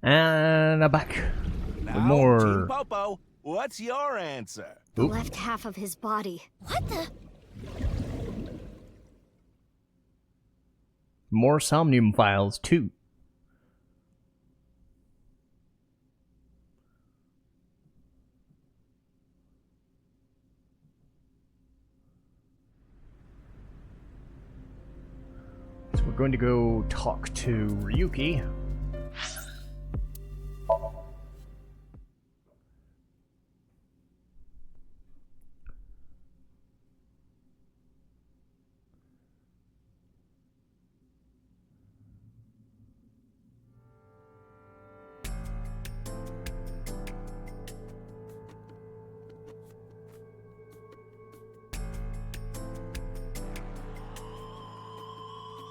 And I'm back with Now, more. Team Popo, what's your answer? The left half of his body. What the? More Somnium files too. So we're going to go talk to Ryuki.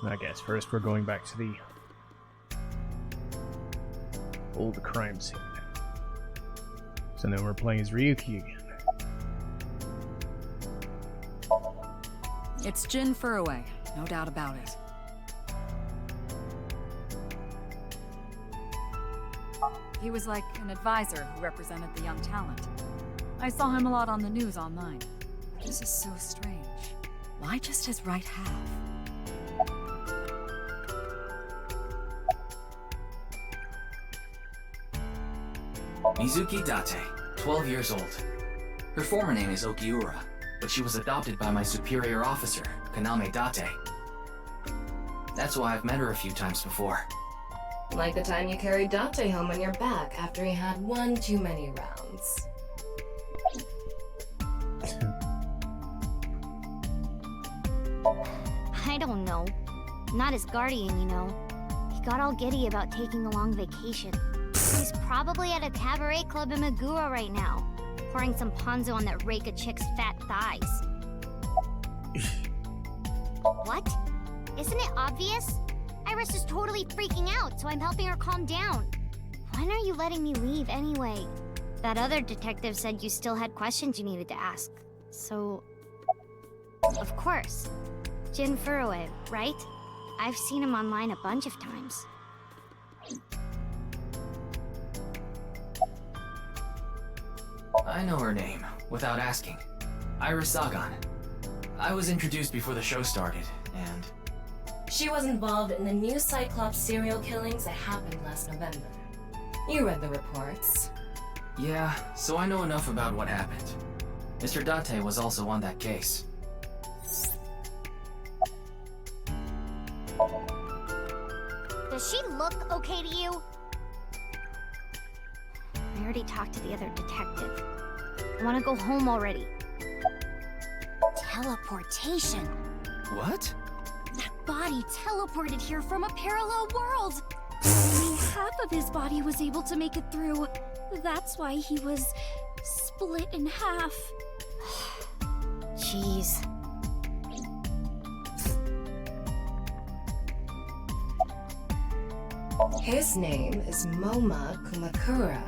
I guess first we're going back to the old crime scene. So now we're playing as Ryuki again. It's Jin Furue, no doubt about it. He was like an advisor who represented the young talent. I saw him a lot on the news online. This is so strange. Why just his right half? Mizuki Date, 12 years old. Her former name is Okiura, but she was adopted by my superior officer, Kaname Date. That's why I've met her a few times before. Like the time you carried Date home on your back after he had one too many rounds. I don't know. Not his guardian, you know. He got all giddy about taking a long vacation. He's probably at a cabaret club in Meguro right now, pouring some ponzu on that Reika chick's fat thighs. What? Isn't it obvious? Iris is totally freaking out, so I'm helping her calm down. When are you letting me leave anyway? That other detective said you still had questions you needed to ask. So... Of course. Jin Furue, right? I've seen him online a bunch of times. I know her name, without asking. Iris Sagan. I was introduced before the show started, and... She was involved in the new Cyclops serial killings that happened last November. You read the reports. Yeah, so I know enough about what happened. Mr. Date was also on that case. Does she look okay to you? I already talked to the other detective. I want to go home already. Teleportation. What? That body teleported here from a parallel world. Only half of his body was able to make it through. That's why he was split in half. Jeez. His name is Moma Kumakura.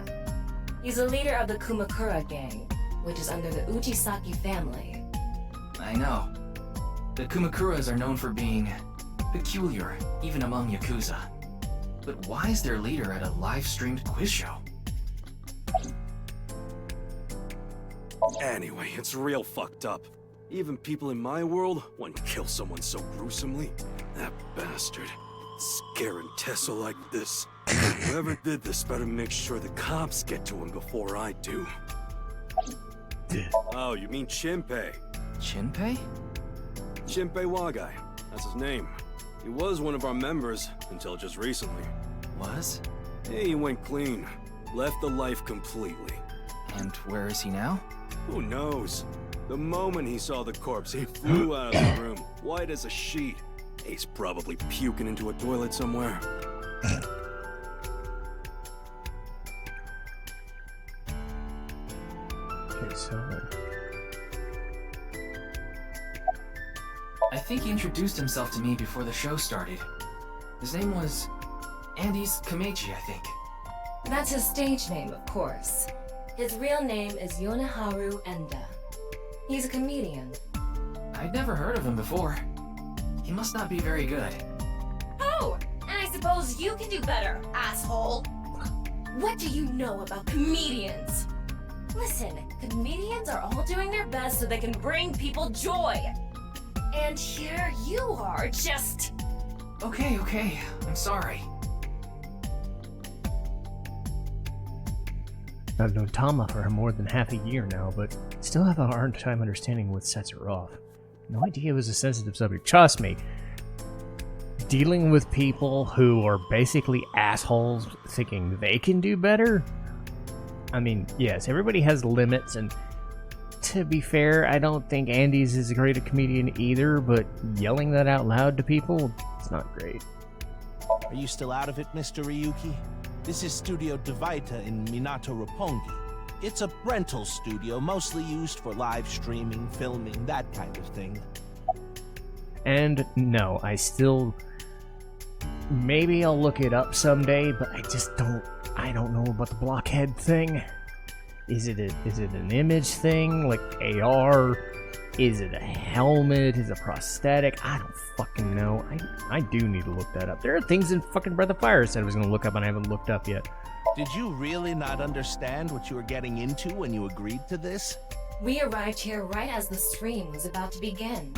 He's a leader of the Kumakura gang, which is under the Ujisaki family. I know. The Kumakuras are known for being peculiar, even among Yakuza. But why is their leader at a live-streamed quiz show? Anyway, it's real fucked up. Even people in my world wouldn't kill someone so gruesomely. That bastard. Scaring Tessa like this. Whoever did this better make sure the cops get to him before I do. Oh, you mean Shinpei? Shinpei? Shinpei Wagai. That's his name. He was one of our members until just recently. Was? Yeah, he went clean. Left the life completely. And where is he now? Who knows? The moment he saw the corpse, he flew out of the room, white as a sheet. He's probably puking into a toilet somewhere. Okay, so... I think he introduced himself to me before the show started. His name was Andes Kamechi, I think. That's his stage name, of course. His real name is Yoneharu Enda. He's a comedian. I'd never heard of him before. He must not be very good. Oh, and I suppose you can do better, asshole. What do you know about comedians? Listen, comedians are all doing their best so they can bring people joy. And here you are, just... Okay, I'm sorry. I've known Tama for more than half a year now, but still have a hard time understanding what sets her off. No idea it was a sensitive subject. Trust me, dealing with people who are basically assholes thinking they can do better. I mean, yes, everybody has limits, and to be fair, I don't think Andy's is a great a comedian either, but yelling that out loud to people, it's not great. Are you still out of it, Mr. Ryuki? This is Studio Devaita in Minato Roppongi. It's a rental studio mostly used for live streaming, filming, that kind of thing. And no, I still... Maybe I'll look it up someday, but I don't know about the blockhead thing. Is it an image thing, like AR? Is it a helmet? Is it a prosthetic? I don't fucking know. I do need to look that up. There are things in fucking Breath of Fire I said I was gonna look up and I haven't looked up yet. Did you really not understand what you were getting into when you agreed to this? We arrived here right as the stream was about to begin.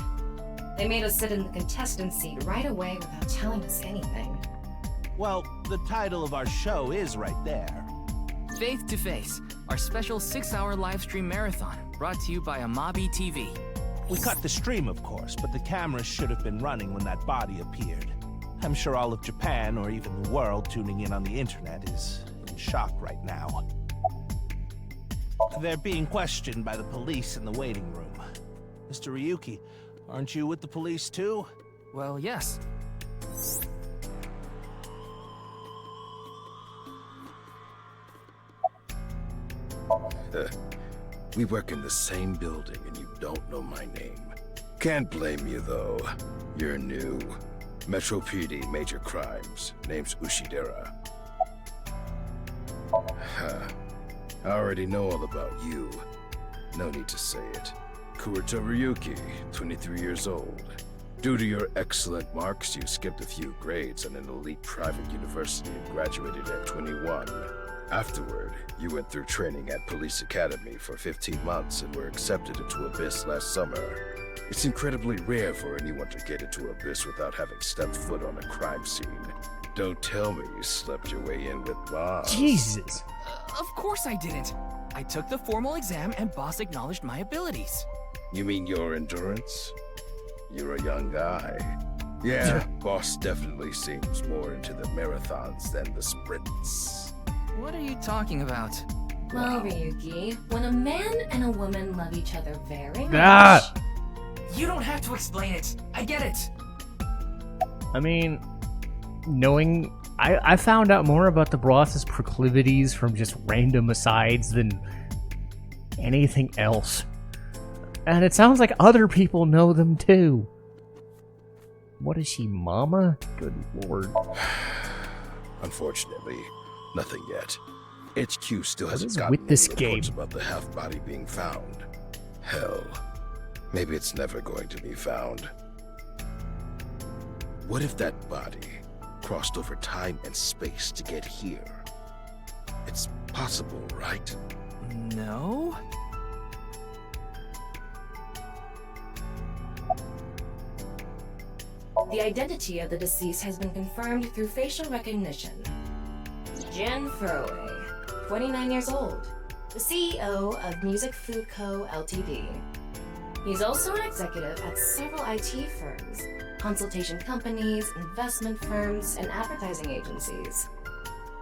They made us sit in the contestant seat right away without telling us anything. Well, the title of our show is right there. Faith to Face, our special 6-hour live stream marathon, brought to you by Amabi TV. We cut the stream, of course, but the cameras should have been running when that body appeared. I'm sure all of Japan, or even the world tuning in on the internet, is in shock right now. They're being questioned by the police in the waiting room. Mr. Ryuki, aren't you with the police too? Well, yes. We work in the same building and you don't know my name. Can't blame you though. You're new. Metro PD, major crimes. Name's Ushidera. I already know all about you. No need to say it. Kurito Ryuki, 23 years old. Due to your excellent marks, you skipped a few grades at an elite private university and graduated at 21. Afterward, you went through training at Police Academy for 15 months and were accepted into Abyss last summer. It's incredibly rare for anyone to get into Abyss without having stepped foot on a crime scene. Don't tell me you slept your way in with Boss. Jesus. Of course I didn't. I took the formal exam and Boss acknowledged my abilities. You mean your endurance? You're a young guy. Yeah, Boss definitely seems more into the marathons than the sprints. What are you talking about? Well, Ryuki, when a man and a woman love each other very much... Ah! You don't have to explain it. I get it. I mean, knowing... I found out more about the Broth's proclivities from just random asides than anything else. And it sounds like other people know them too. What is she, Mama? Good lord. Unfortunately, nothing yet. HQ still hasn't is gotten with this any reports game? about the half-body being found. Hell, maybe it's never going to be found. What if that body crossed over time and space to get here? It's possible, right? No? The identity of the deceased has been confirmed through facial recognition. Jin Furue, 29 years old, the CEO of Music Food Co. Ltd. He's also an executive at several IT firms, consultation companies, investment firms, and advertising agencies.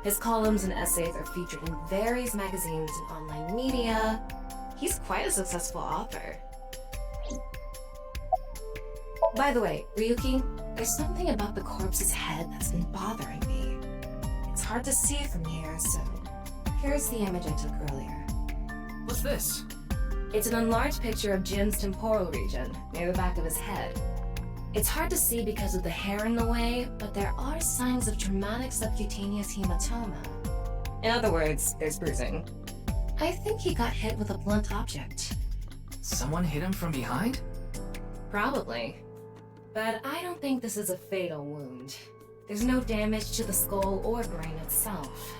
His columns and essays are featured in various magazines and online media. He's quite a successful author. By the way, Ryuki, there's something about the corpse's head that's been bothering me. It's hard to see from here, so here's the image I took earlier. What's this? It's an enlarged picture of Jin's temporal region, near the back of his head. It's hard to see because of the hair in the way, but there are signs of traumatic subcutaneous hematoma. In other words, there's bruising. I think he got hit with a blunt object. Someone hit him from behind? Probably. But I don't think this is a fatal wound. There's no damage to the skull or brain itself.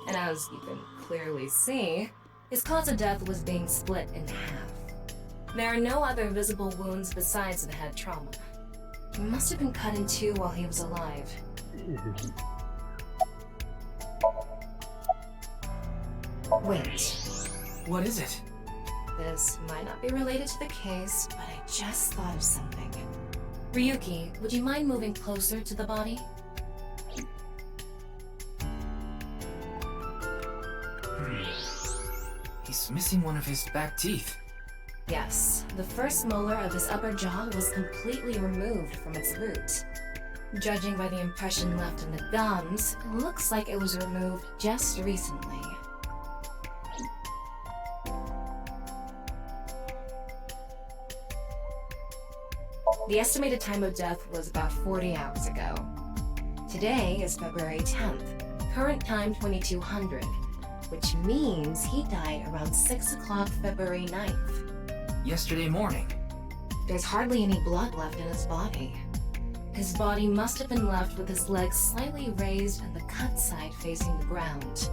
And as you can clearly see, his cause of death was being split in half. There are no other visible wounds besides the head trauma. He must have been cut in two while he was alive. Wait. What is it? This might not be related to the case, but I just thought of something. Ryuki, would you mind moving closer to the body? He's missing one of his back teeth. Yes, the first molar of his upper jaw was completely removed from its root. Judging by the impression left in the gums, it looks like it was removed just recently. The estimated time of death was about 40 hours ago. Today is February 10th, current time 2200, which means he died around 6 o'clock February 9th. Yesterday morning. There's hardly any blood left in his body. His body must have been left with his legs slightly raised and the cut side facing the ground.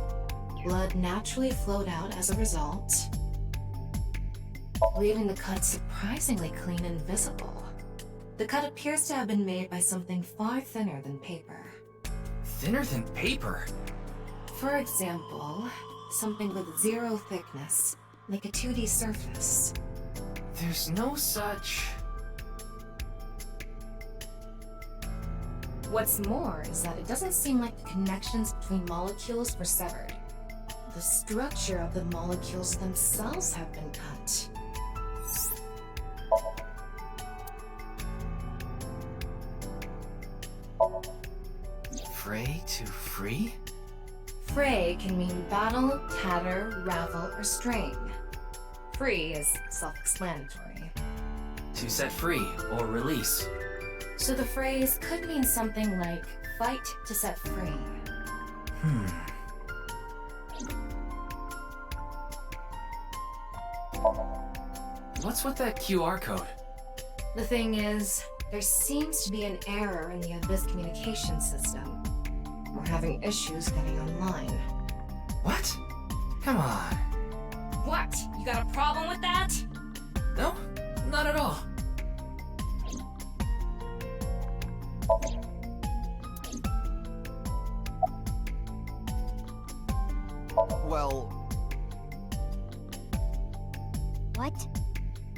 Blood naturally flowed out as a result, leaving the cut surprisingly clean and visible. The cut appears to have been made by something far thinner than paper. Thinner than paper? For example, something with zero thickness, like a 2D surface. There's no such... What's more is that it doesn't seem like the connections between molecules were severed. The structure of the molecules themselves have been cut. Fray to free? Fray can mean battle, tatter, ravel, or strain. Free is self-explanatory. To set free or release. So the phrase could mean something like fight to set free. What's with that QR code? The thing is, there seems to be an error in the Abyss communication system. We're having issues getting online. What? Come on. What? You got a problem with that? No, not at all. Well... What?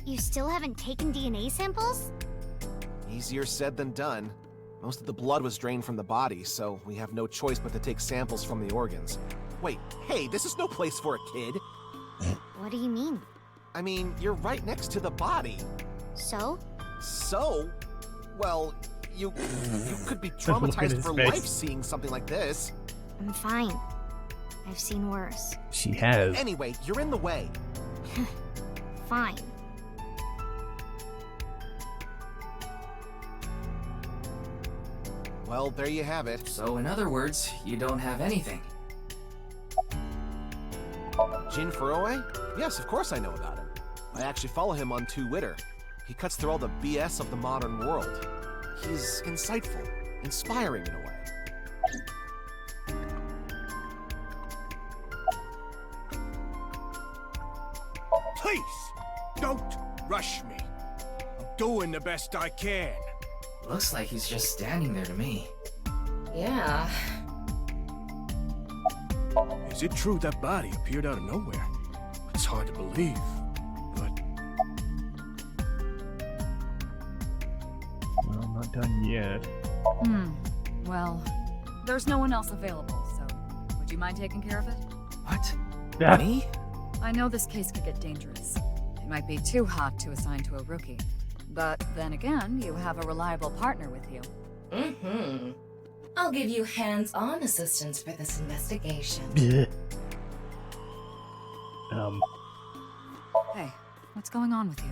You still haven't taken DNA samples? Easier said than done. Most of the blood was drained from the body, so we have no choice but to take samples from the organs. Wait, hey, this is no place for a kid. What do you mean? I mean, you're right next to the body. So? So? Well, you could be Look at traumatized his for face. life seeing something like this. I'm fine. I've seen worse. She has. Anyway, you're in the way. Fine. Well, there you have it. So in other words, you don't have anything. Jin Furue? Yes, of course I know about him. I actually follow him on Twitter. He cuts through all the BS of the modern world. He's insightful, inspiring in a way. Please, don't rush me. I'm doing the best I can. Looks like he's just standing there to me. Yeah. Is it true that body appeared out of nowhere? It's hard to believe, but... Well, I'm not done yet. Well, there's no one else available, so would you mind taking care of it? What? Yeah. Me? I know this case could get dangerous. It might be too hot to assign to a rookie. But then again, you have a reliable partner with you. I'll give you hands-on assistance for this investigation. Hey, what's going on with you?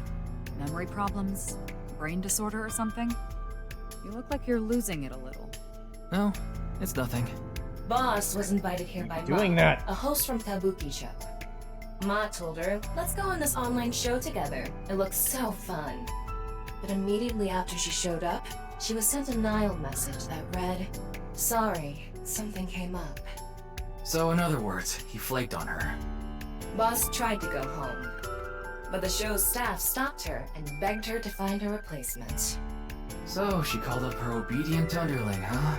Memory problems? Brain disorder or something? You look like you're losing it a little. No, it's nothing. Boss was invited here by Doing Ma, that. a host from Kabuki Show. Ma told her, let's go on this online show together. It looks so fun. But immediately after she showed up, she was sent a Nile message that read, sorry, something came up. So in other words, he flaked on her. Boss tried to go home, but the show's staff stopped her and begged her to find a replacement. So she called up her obedient underling, huh?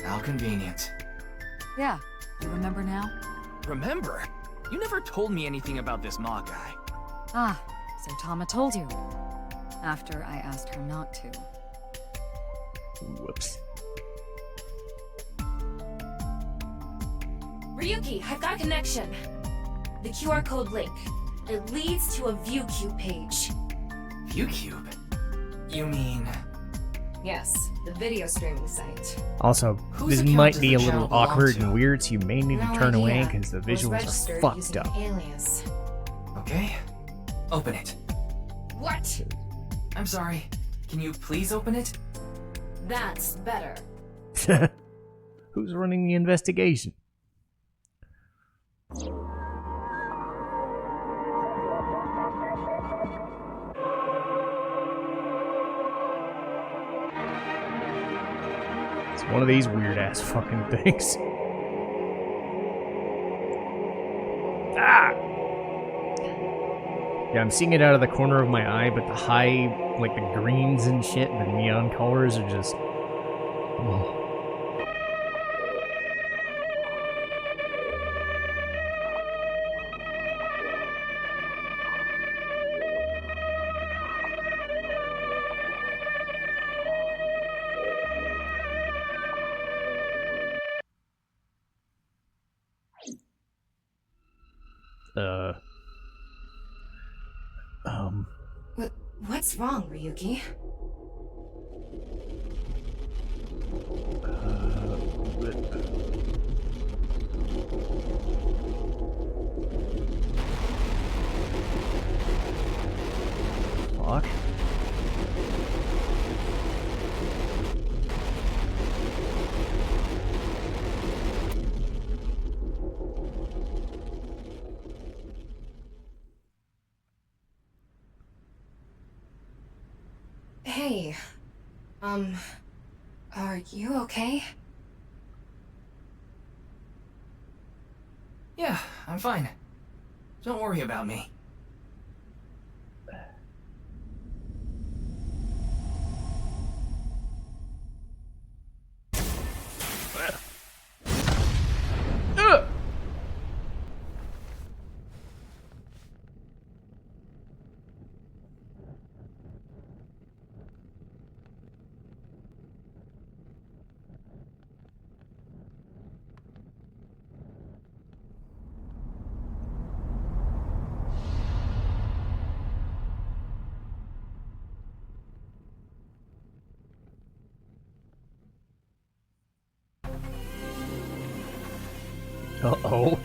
How convenient. Yeah, you remember now? Remember? You never told me anything about this Ma guy. Ah, so Tama told you. After I asked her not to. Whoops. Ryuki, I've got a connection. The QR code link. It leads to a ViewCube page. ViewCube? You mean... Yes, the video streaming site. Also, Whose this account might does be the a little channel belong awkward to? and weird, so you may need to No turn away idea. because the It was visuals registered are fucked using up. an alias. Okay. Open it. What? I'm sorry. Can you please open it? That's better. Who's running the investigation? It's one of these weird ass fucking things. Ah! Yeah, I'm seeing it out of the corner of my eye, but the high, like the greens and shit, the neon colors are just... Oh. What's wrong, Ryuki? Fuck. Hey, are you okay? Yeah, I'm fine. Don't worry about me. Uh-oh.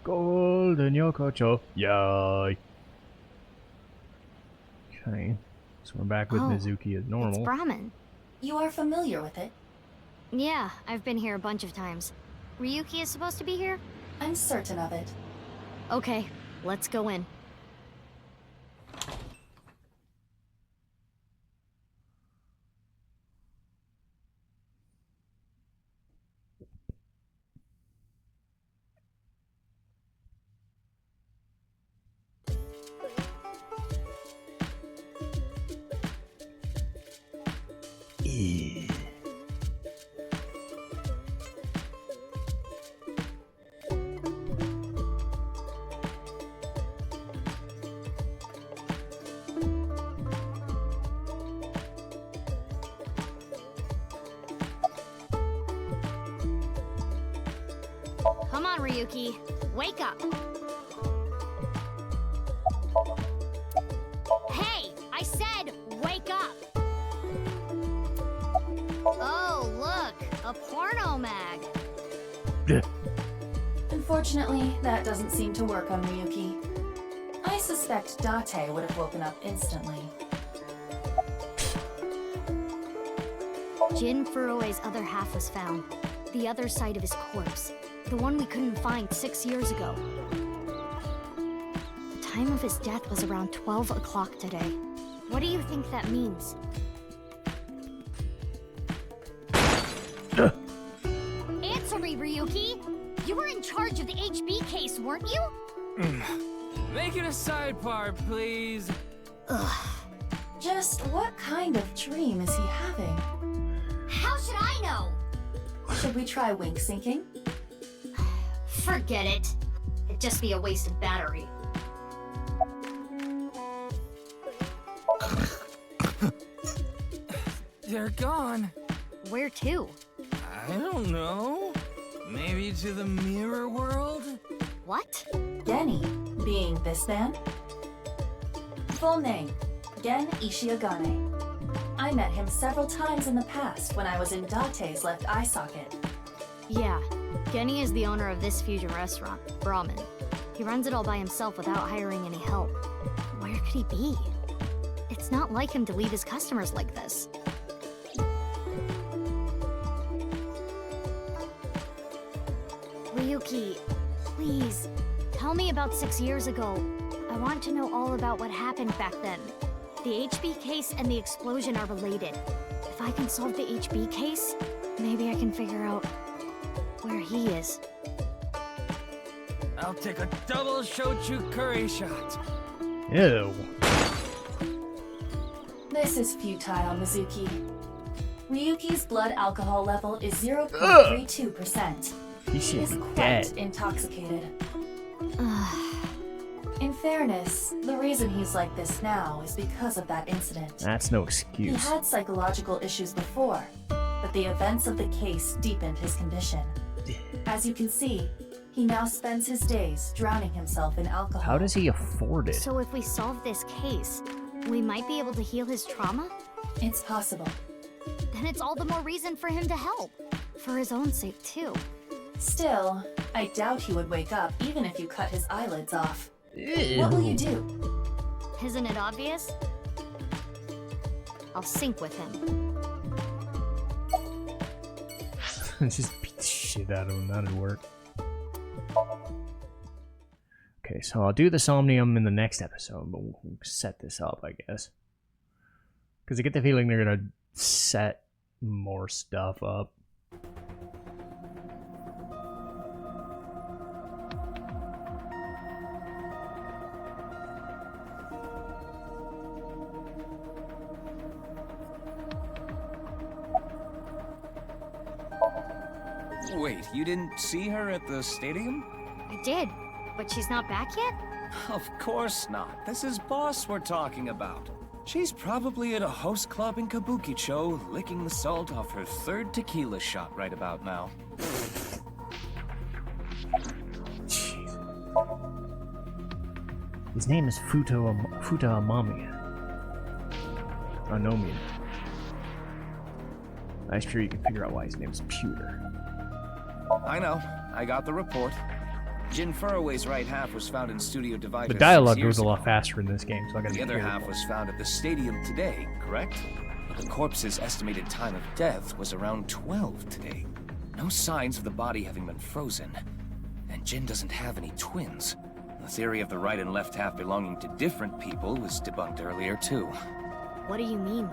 Golden Yokocho. Yay. Okay. So we're back with Oh, Mizuki as normal. It's Brahmin. You are familiar with it? Yeah, I've been here a bunch of times. Ryuki is supposed to be here? I'm certain of it. Okay, let's go in. Yeah. Come on, Ryuki. Wake up. Hey, I said wake up. Oh, look, a porno mag. Unfortunately, that doesn't seem to work on Ryuki. I suspect Date would have woken up instantly. Jin Furue's other half was found. The other side of his corpse. The one we couldn't find 6 years ago. The time of his death was around 12 o'clock today. What do you think that means? Answer me, Ryuki! You were in charge of the HB case, weren't you? Make it a sidebar, please. Ugh. Just what kind of dream is he having? How should I know? Should we try wink syncing? Forget it. It'd just be a waste of battery. They're gone. Where to? I don't know. Maybe to the mirror world? What? Genny, being this man? Full name, Gen Ishiagane. I met him several times in the past when I was in Date's left eye socket. Yeah, Genny is the owner of this fusion restaurant, Brahmin. He runs it all by himself without hiring any help. Where could he be? It's not like him to leave his customers like this. Ryuki, please, tell me about 6 years ago. I want to know all about what happened back then. The HB case and the explosion are related. If I can solve the HB case, maybe I can figure out where he is. I'll take a double shochu curry shot. Ew. This is futile, Mizuki. Ryuki's blood alcohol level is 0.32%. He should He's be quite dead. intoxicated. In fairness, the reason he's like this now is because of that incident. That's no He excuse. had psychological issues before, but the events of the case deepened his condition. As you can see, he now spends his days drowning himself in alcohol. How does he afford it? So if we solve this case, we might be able to heal his trauma? It's possible. Then it's all the more reason for him to help. For his own sake, too. Still, I doubt he would wake up even if you cut his eyelids off. Ew. What will you do? Isn't it obvious? I'll sync with him. Just beat the shit out of him. That'd work. Okay, so I'll do the Somnium in the next episode, but we'll set this up, I guess. Because I get the feeling they're gonna set more stuff up. Wait, you didn't see her at the stadium? I did, but she's not back yet? Of course not. This is Boss we're talking about. She's probably at a host club in Kabukicho, licking the salt off her third tequila shot right about now. His name is Futa Amami. Anomiya. I'm sure you can figure out why his name is Pewter. I know. I got the report. Jin Furue's right half was found in Studio Divide. The dialogue goes a lot faster in this game, so I gotta The be other careful. half was found at the stadium today, correct? But the corpse's estimated time of death was around 12 today. No signs of the body having been frozen. And Jin doesn't have any twins. The theory of the right and left half belonging to different people was debunked earlier, too. What do you mean?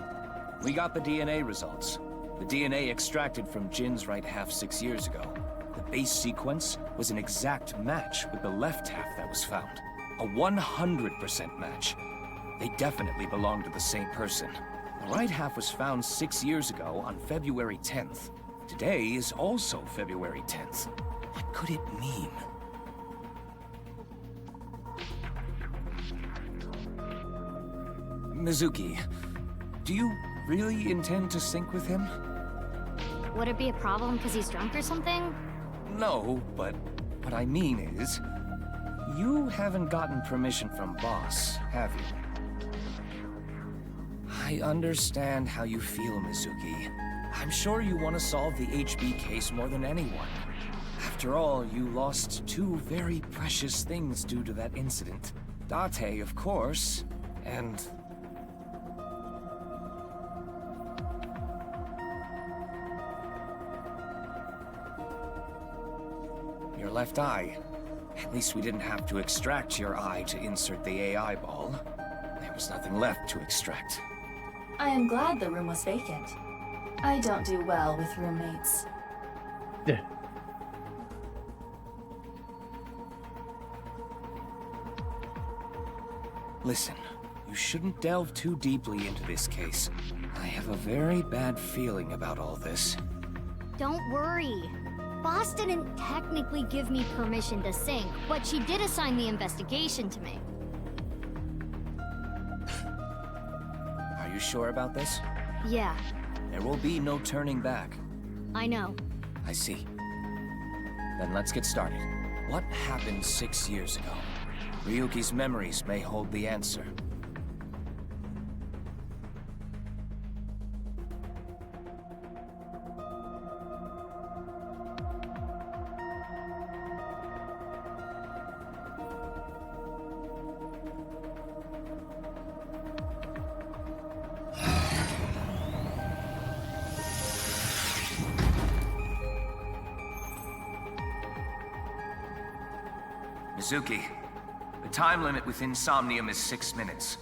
We got the DNA results. The DNA extracted from Jin's right half 6 years ago. The base sequence was an exact match with the left half that was found. A 100% match. They definitely belong to the same person. The right half was found 6 years ago on February 10th. Today is also February 10th. What could it mean? Mizuki, do you really intend to sync with him? Would it be a problem because he's drunk or something? No, but what I mean is, you haven't gotten permission from Boss, have you? I understand how you feel, Mizuki. I'm sure you want to solve the HB case more than anyone. After all, you lost two very precious things due to that incident. Date, of course, and... your left eye. At least we didn't have to extract your eye to insert the AI ball. There was nothing left to extract. I am glad the room was vacant. I don't do well with roommates. Listen, you shouldn't delve too deeply into this case. I have a very bad feeling about all this. Don't worry. Boss didn't technically give me permission to sync, but she did assign the investigation to me. Are you sure about this? Yeah, There will be no turning back. I know. I see. Then let's get started. What happened 6 years ago? Ryuki's memories may hold the answer. Mizuki, the time limit within Somnium is 6 minutes.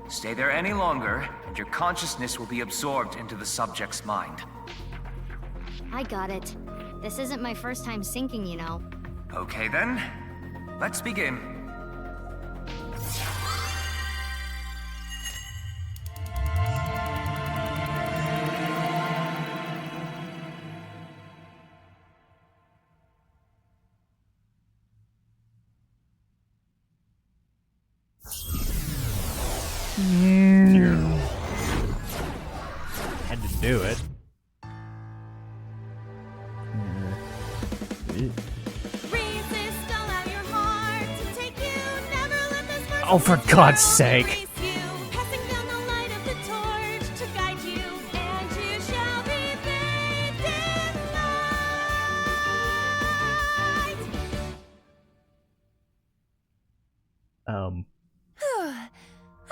Stay there any longer, and your consciousness will be absorbed into the subject's mind. I got it. This isn't my first time syncing, you know. Okay then, let's begin. Had to do it. Oh, for God's sake.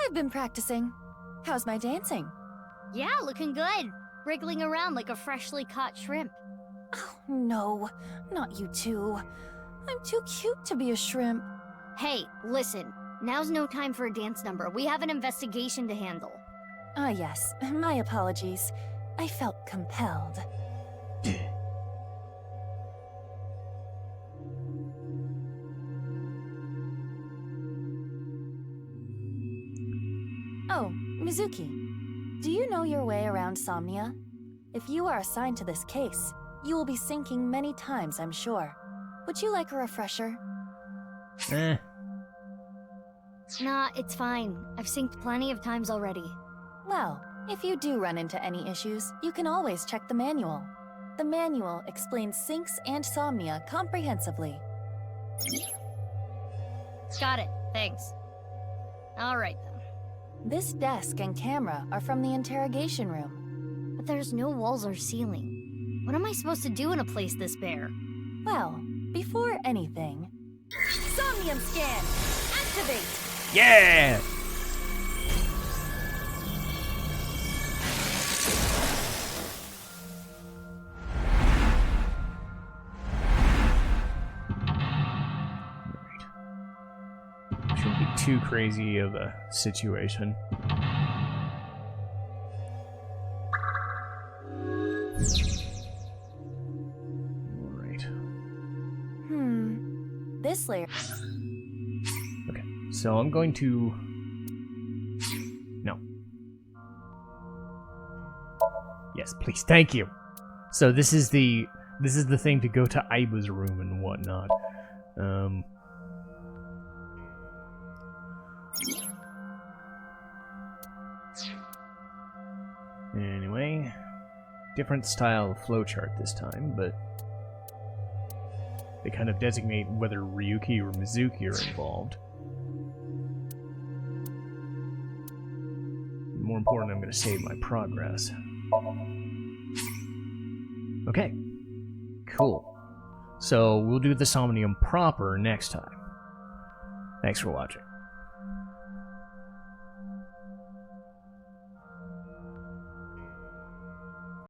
I've been practicing. How's my dancing? Yeah, looking good. Wriggling around like a freshly caught shrimp. Oh, no. Not you two. I'm too cute to be a shrimp. Hey, listen. Now's no time for a dance number. We have an investigation to handle. Ah, yes. My apologies. I felt compelled. Oh, Mizuki. Do you know your way around Somnia? If you are assigned to this case, you will be syncing many times, I'm sure. Would you like a refresher? Nah, it's fine. I've synced plenty of times already. Well, if you do run into any issues, you can always check the manual. The manual explains syncs and Somnia comprehensively. Got it. Thanks. Alright then. This desk and camera are from the interrogation room. But there's no walls or ceiling. What am I supposed to do in a place this bare? Well, before anything... Somnium scan! Activate! Yeah! Shouldn't be too crazy of a situation. Alright. This layer... Okay, so I'm going to... No. Yes, please. Thank you. So this is the thing to go to Aiba's room and whatnot. Anyway, different style of flowchart this time, but they kind of designate whether Ryuki or Mizuki are involved. More important, I'm going to save my progress. Okay, cool. So we'll do the Somnium proper next time. Thanks for watching.